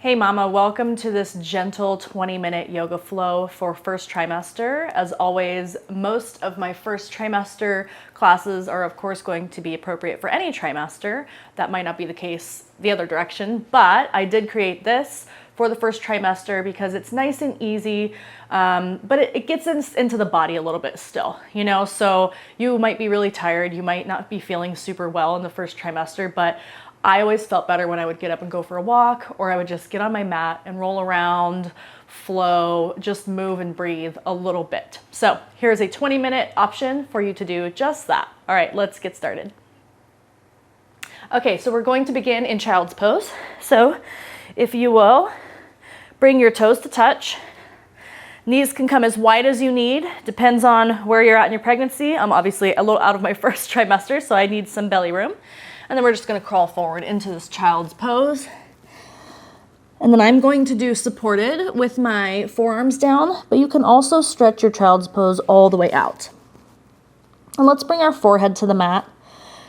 Hey mama, welcome to this gentle 20-minute yoga flow for first trimester. As always, most of my first trimester classes are of course going to be appropriate for any trimester. That might not be the case the other direction, but I did create this for the first trimester because it's nice and easy, but it gets into the body a little bit still, you know? So you might be really tired, you might not be feeling super well in the first trimester, but I always felt better when I would get up and go for a walk, or I would just get on my mat and roll around, flow, just move and breathe a little bit. So here's a 20-minute option for you to do just that. All right, let's get started. Okay, so we're going to begin in child's pose. So if you will, bring your toes to touch. Knees can come as wide as you need, depends on where you're at in your pregnancy. I'm obviously a little out of my first trimester, so I need some belly room. And then we're just gonna crawl forward into this child's pose. And then I'm going to do supported with my forearms down, but you can also stretch your child's pose all the way out. And let's bring our forehead to the mat,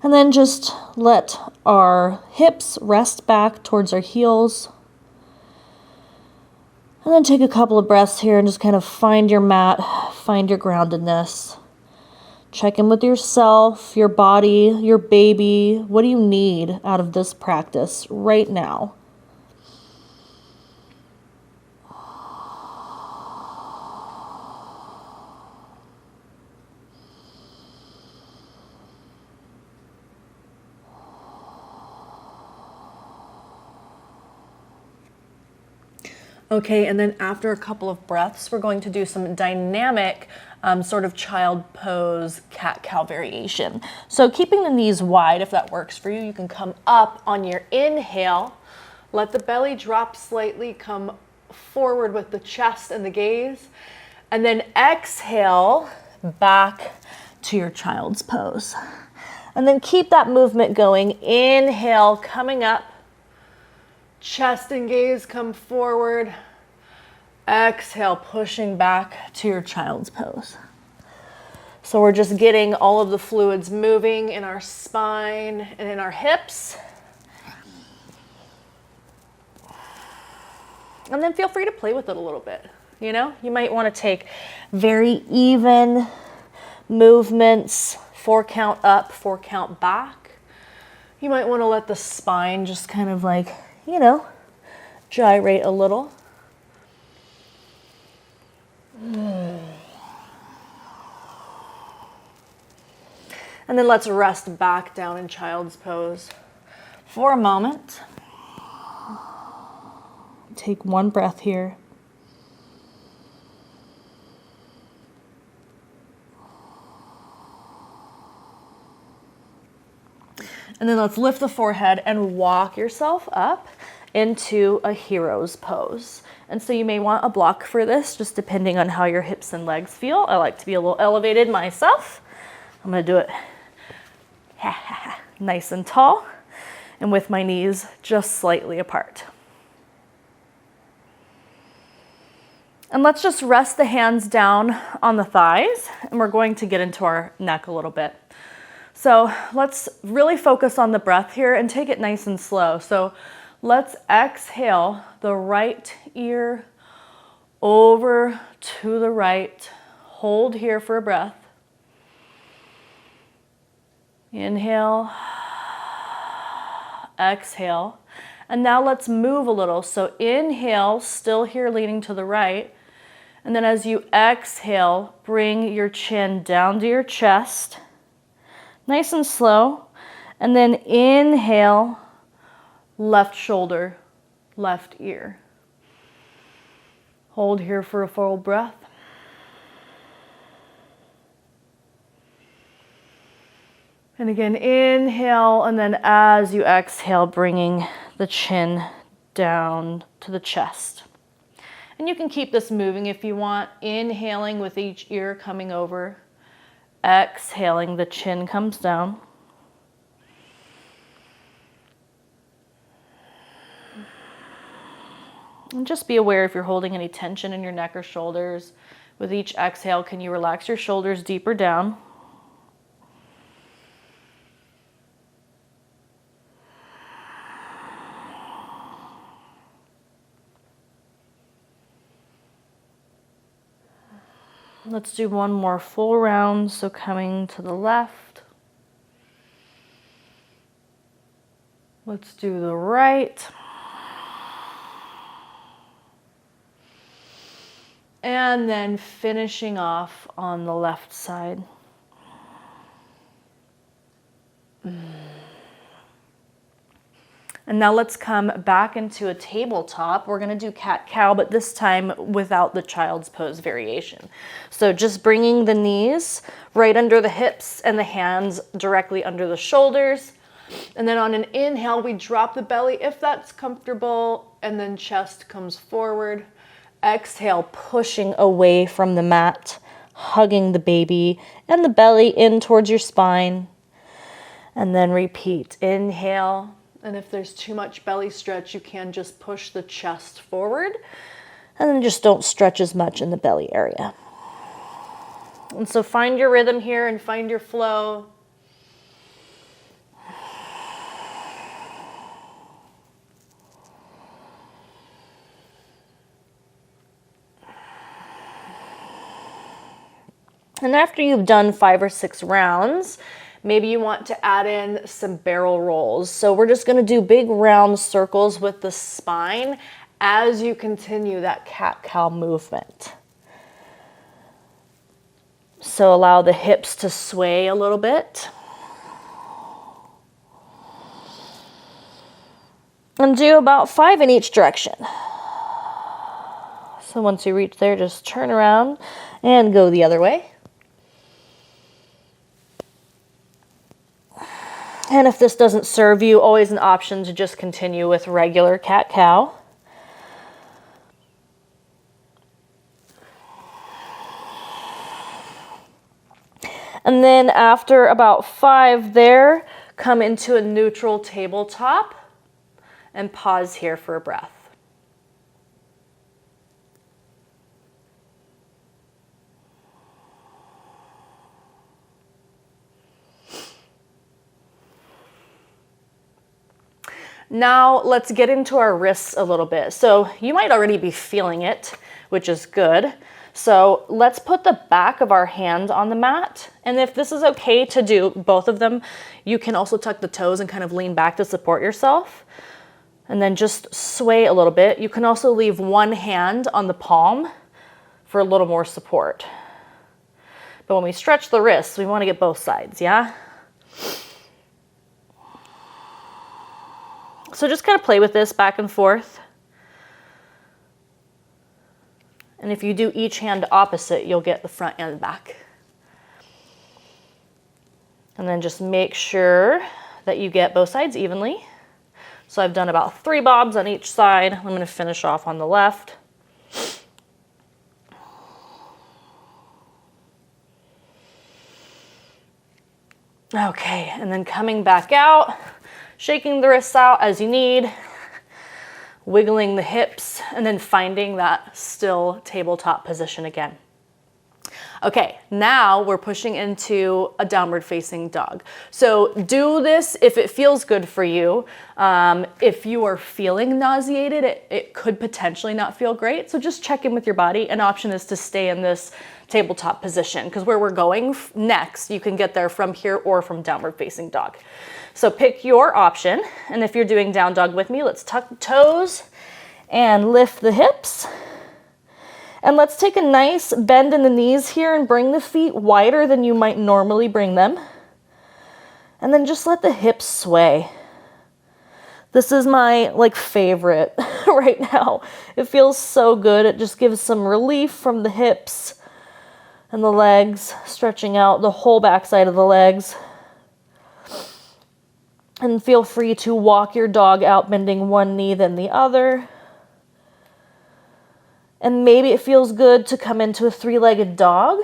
and then just let our hips rest back towards our heels. And then take a couple of breaths here and just kind of find your mat, find your groundedness. Check in with yourself, your body, your baby. What do you need out of this practice right now? Okay, and then after a couple of breaths, we're going to do some dynamic sort of child pose cat-cow variation. So keeping the knees wide, if that works for you, you can come up on your inhale, let the belly drop slightly, come forward with the chest and the gaze, and then exhale back to your child's pose. And then keep that movement going. Inhale, coming up. Chest and gaze come forward. Exhale, pushing back to your child's pose. So we're just getting all of the fluids moving in our spine and in our hips. And then feel free to play with it a little bit. You know, you might want to take very even movements, 4 count up, 4 count back. You might want to let the spine just kind of like, you know, gyrate a little. And then let's rest back down in child's pose for a moment. Take one breath here. And then let's lift the forehead and walk yourself up into a hero's pose. And so you may want a block for this, just depending on how your hips and legs feel. I like to be a little elevated myself. I'm gonna do it nice and tall, and with my knees just slightly apart. And let's just rest the hands down on the thighs, and we're going to get into our neck a little bit. So let's really focus on the breath here and take it nice and slow. So let's exhale the right ear over to the right. Hold here for a breath. Inhale, exhale. And now let's move a little. So inhale, still here leaning to the right. And then as you exhale, bring your chin down to your chest. Nice and slow. And then inhale, left shoulder, left ear. Hold here for a full breath. And again, inhale, and then as you exhale, bringing the chin down to the chest. And you can keep this moving if you want, inhaling with each ear coming over. Exhaling, the chin comes down. And just be aware if you're holding any tension in your neck or shoulders. With each exhale, can you relax your shoulders deeper down? Let's do one more full round. So coming to the left. Let's do the right. And then finishing off on the left side. And now let's come back into a tabletop. We're gonna do cat-cow, but this time without the child's pose variation. So just bringing the knees right under the hips and the hands directly under the shoulders. And then on an inhale, we drop the belly if that's comfortable, and then chest comes forward. Exhale, pushing away from the mat, hugging the baby and the belly in towards your spine. And then repeat, inhale. And if there's too much belly stretch, you can just push the chest forward and then just don't stretch as much in the belly area. And so find your rhythm here and find your flow. And after you've done 5 or 6 rounds, maybe you want to add in some barrel rolls. So we're just going to do big round circles with the spine as you continue that cat-cow movement. So allow the hips to sway a little bit. And do about 5 in each direction. So once you reach there, just turn around and go the other way. And if this doesn't serve you, always an option to just continue with regular cat-cow. And then after about 5 there, come into a neutral tabletop and pause here for a breath. Now let's get into our wrists a little bit. So you might already be feeling it, which is good. So let's put the back of our hand on the mat. And if this is okay to do both of them, you can also tuck the toes and kind of lean back to support yourself. And then just sway a little bit. You can also leave one hand on the palm for a little more support. But when we stretch the wrists, we want to get both sides, yeah? So just kind of play with this back and forth. And if you do each hand opposite, you'll get the front and back. And then just make sure that you get both sides evenly. So I've done about 3 bobs on each side. I'm going to finish off on the left. Okay, and then coming back out, shaking the wrists out as you need, wiggling the hips, and then finding that still tabletop position again. Okay, now we're pushing into a downward facing dog. So do this if it feels good for you. If you are feeling nauseated, it could potentially not feel great. So just check in with your body. An option is to stay in this tabletop position because where we're going next, you can get there from here or from downward facing dog. So pick your option. And if you're doing down dog with me, let's tuck the toes and lift the hips. And let's take a nice bend in the knees here and bring the feet wider than you might normally bring them. And then just let the hips sway. This is my favorite right now. It feels so good. It just gives some relief from the hips and the legs, stretching out the whole backside of the legs. And feel free to walk your dog out, bending one knee then the other. And maybe it feels good to come into a 3-legged dog.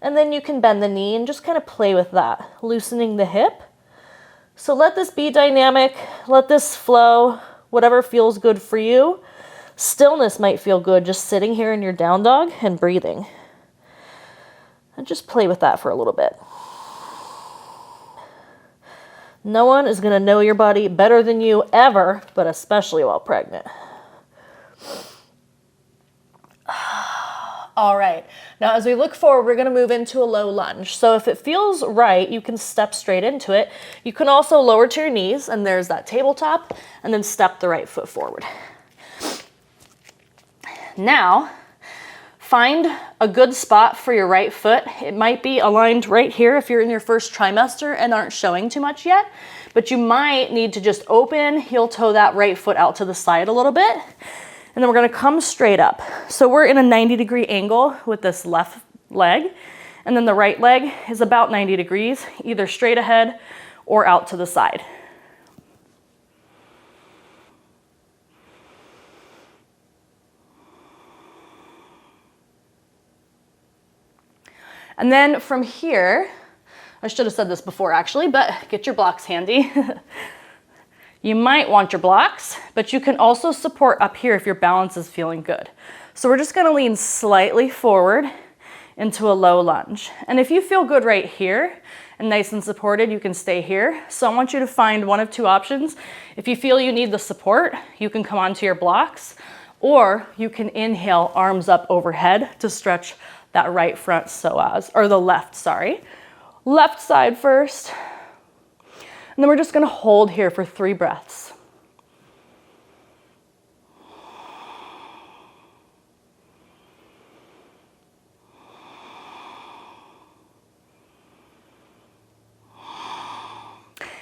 And then you can bend the knee and just kind of play with that, loosening the hip. So let this be dynamic. Let this flow, whatever feels good for you. Stillness might feel good, just sitting here in your down dog and breathing. And just play with that for a little bit. No one is going to know your body better than you ever, but especially while pregnant. All right, now as we look forward, we're gonna move into a low lunge. So if it feels right, you can step straight into it. You can also lower to your knees, and there's that tabletop, and then step the right foot forward. Now, find a good spot for your right foot. It might be aligned right here if you're in your first trimester and aren't showing too much yet, but you might need to just open, heel toe that right foot out to the side a little bit. And then we're gonna come straight up. So we're in a 90-degree angle with this left leg, and then the right leg is about 90 degrees, either straight ahead or out to the side. And then from here, I should have said this before actually, but get your blocks handy. You might want your blocks, but you can also support up here if your balance is feeling good. So we're just gonna lean slightly forward into a low lunge. And if you feel good right here and nice and supported, you can stay here. So I want you to find one of two options. If you feel you need the support, you can come onto your blocks, or you can inhale, arms up overhead to stretch that right front psoas, or the left, sorry. Left side first. And then we're just gonna hold here for 3 breaths.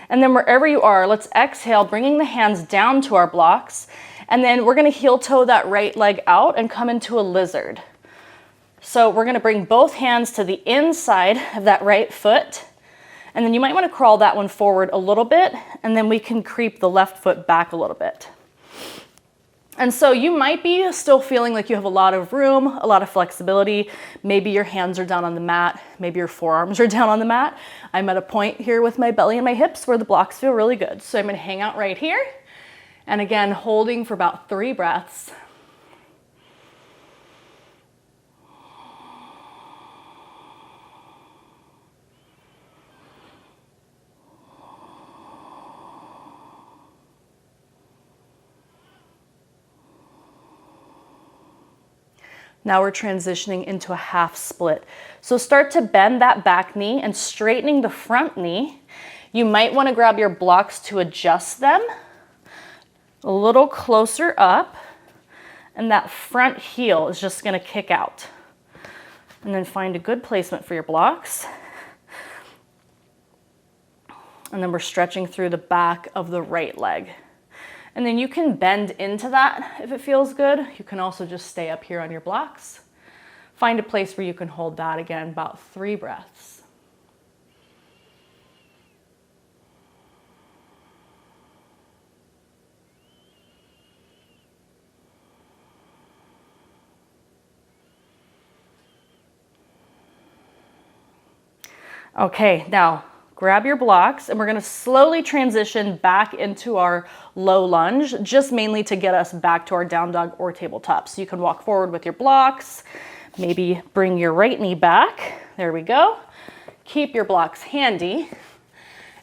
And then wherever you are, let's exhale, bringing the hands down to our blocks. And then we're gonna heel toe that right leg out and come into a lizard. So we're gonna bring both hands to the inside of that right foot. And then you might want to crawl that one forward a little bit, and then we can creep the left foot back a little bit. And so you might be still feeling like you have a lot of room, a lot of flexibility. Maybe your hands are down on the mat. Maybe your forearms are down on the mat. I'm at a point here with my belly and my hips where the blocks feel really good. So I'm going to hang out right here. And again, holding for about 3 breaths. Now we're transitioning into a half split. So start to bend that back knee and straightening the front knee. You might want to grab your blocks to adjust them a little closer up, and that front heel is just going to kick out. And then find a good placement for your blocks. And then we're stretching through the back of the right leg. And then you can bend into that if it feels good. You can also just stay up here on your blocks. Find a place where you can hold that again, about 3 breaths. Okay, now grab your blocks, and we're gonna slowly transition back into our low lunge, just mainly to get us back to our down dog or tabletop. So you can walk forward with your blocks, maybe bring your right knee back. There we go. Keep your blocks handy.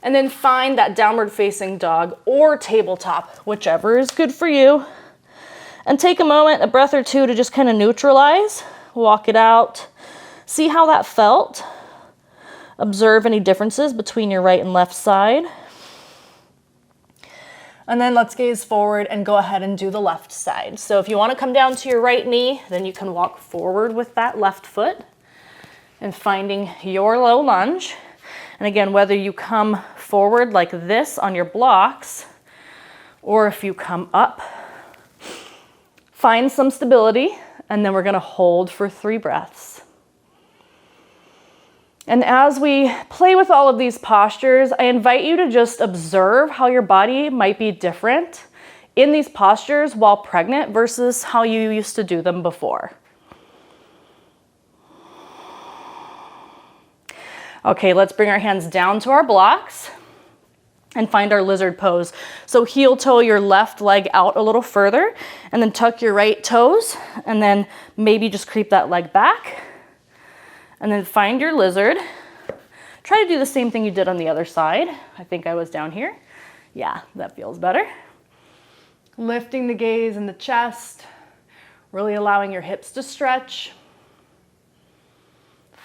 And then find that downward facing dog or tabletop, whichever is good for you. And take a moment, a breath or two to just kind of neutralize, walk it out, see how that felt. Observe any differences between your right and left side. And then let's gaze forward and go ahead and do the left side. So if you want to come down to your right knee, then you can walk forward with that left foot and finding your low lunge. And again, whether you come forward like this on your blocks, or if you come up, find some stability, and then we're going to hold for 3 breaths. And as we play with all of these postures, I invite you to just observe how your body might be different in these postures while pregnant versus how you used to do them before. Okay, let's bring our hands down to our blocks and find our lizard pose. So heel toe your left leg out a little further, and then tuck your right toes, and then maybe just creep that leg back. And then find your lizard. Try to do the same thing you did on the other side. I think I was down here. Yeah, that feels better. Lifting the gaze in the chest, really allowing your hips to stretch.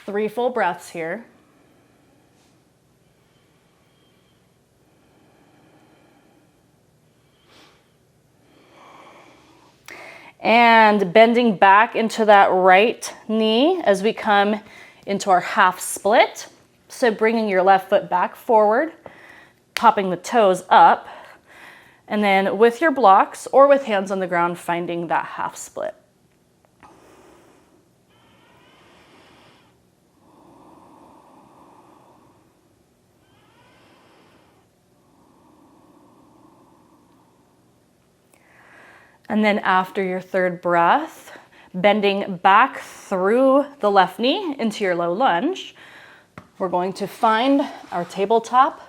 3 full breaths here. And bending back into that right knee as we come into our half split. So bringing your left foot back forward, popping the toes up, and then with your blocks or with hands on the ground, finding that half split. And then after your third breath, bending back through the left knee into your low lunge, we're going to find our tabletop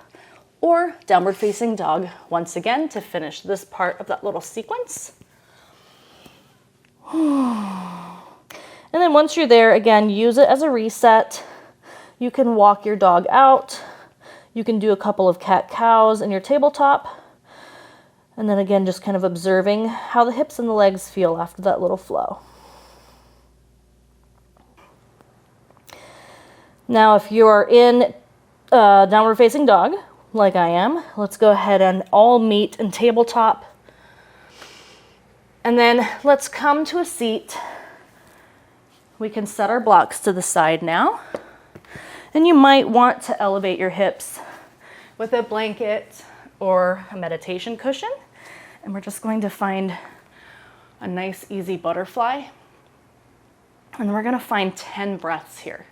or downward facing dog once again to finish this part of that little sequence. And then once you're there, again, use it as a reset. You can walk your dog out. You can do a couple of cat-cows in your tabletop. And then again, just kind of observing how the hips and the legs feel after that little flow. Now, if you are in downward facing dog, like I am, let's go ahead and all meet in tabletop. And then let's come to a seat. We can set our blocks to the side now. And you might want to elevate your hips with a blanket or a meditation cushion. And we're just going to find a nice, easy butterfly. And we're going to find 10 breaths here.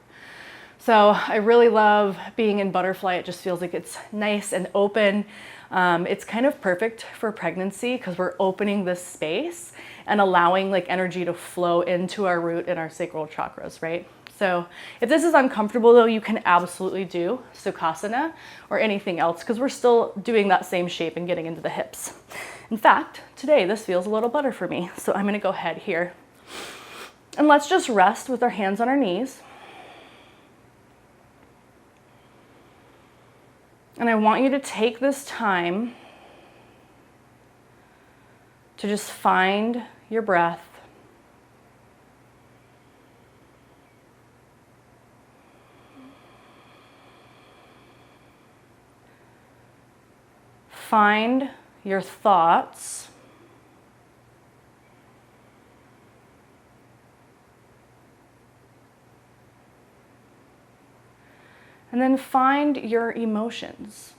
So I really love being in butterfly. It just feels like it's nice and open. It's kind of perfect for pregnancy because we're opening this space and allowing like energy to flow into our root and our sacral chakras, right? So if this is uncomfortable though, you can absolutely do Sukhasana or anything else because we're still doing that same shape and getting into the hips. In fact, today this feels a little better for me. So I'm gonna go ahead here. And let's just rest with our hands on our knees. And I want you to take this time to just find your breath. Find your thoughts. And then find your emotions.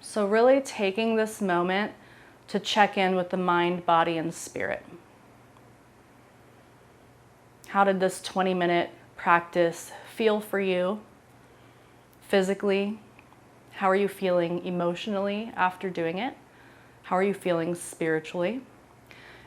So really taking this moment to check in with the mind, body, and spirit. How did this 20-minute practice feel for you physically? How are you feeling emotionally after doing it? How are you feeling spiritually?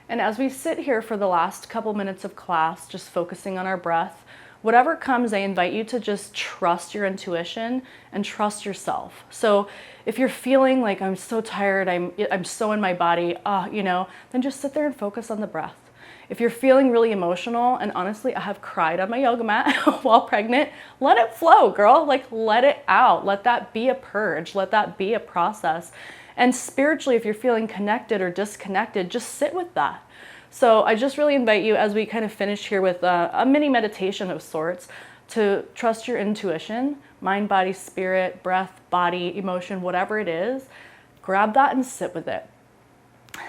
And as we sit here for the last couple minutes of class, just focusing on our breath, whatever comes, I invite you to just trust your intuition and trust yourself. So if you're feeling like I'm so tired, I'm so in my body, then just sit there and focus on the breath. If you're feeling really emotional, and honestly, I have cried on my yoga mat while pregnant, let it flow, girl. Like, let it out. Let that be a purge. Let that be a process. And spiritually, if you're feeling connected or disconnected, just sit with that. So I just really invite you, as we kind of finish here with a mini meditation of sorts, to trust your intuition, mind, body, spirit, breath, body, emotion, whatever it is, grab that and sit with it.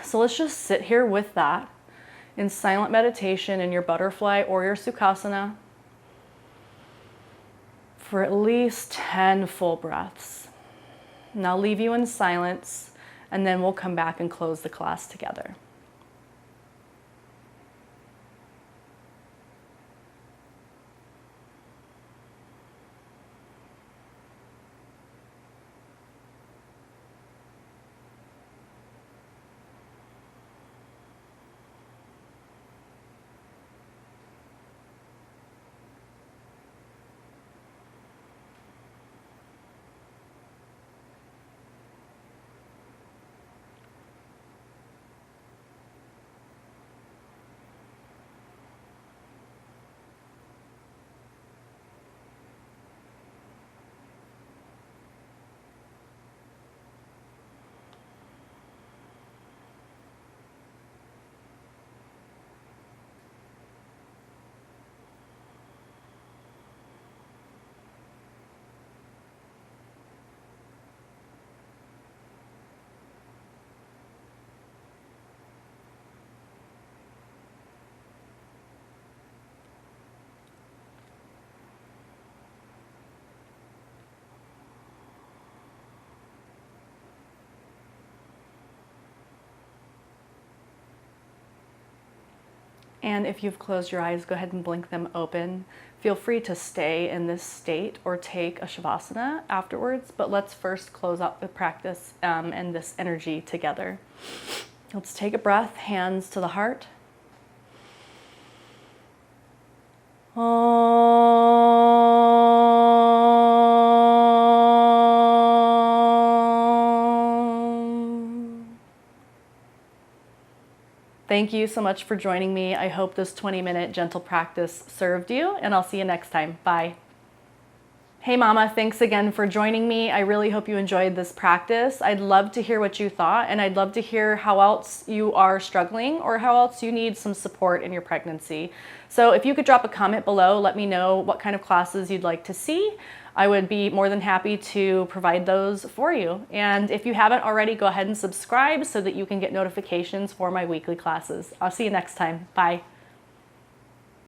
So let's just sit here with that in silent meditation in your butterfly or your Sukhasana for at least 10 full breaths. And I'll leave you in silence, and then we'll come back and close the class together. And if you've closed your eyes, go ahead and blink them open. Feel free to stay in this state or take a shavasana afterwards, but let's first close out the practice and this energy together. Let's take a breath, hands to the heart. Thank you so much for joining me. I hope this 20-minute gentle practice served you, and I'll see you next time. Bye. Hey mama, thanks again for joining me. I really hope you enjoyed this practice. I'd love to hear what you thought, and I'd love to hear how else you are struggling or how else you need some support in your pregnancy. So if you could drop a comment below, let me know what kind of classes you'd like to see. I would be more than happy to provide those for you. And if you haven't already, go ahead and subscribe so that you can get notifications for my weekly classes. I'll see you next time. Bye.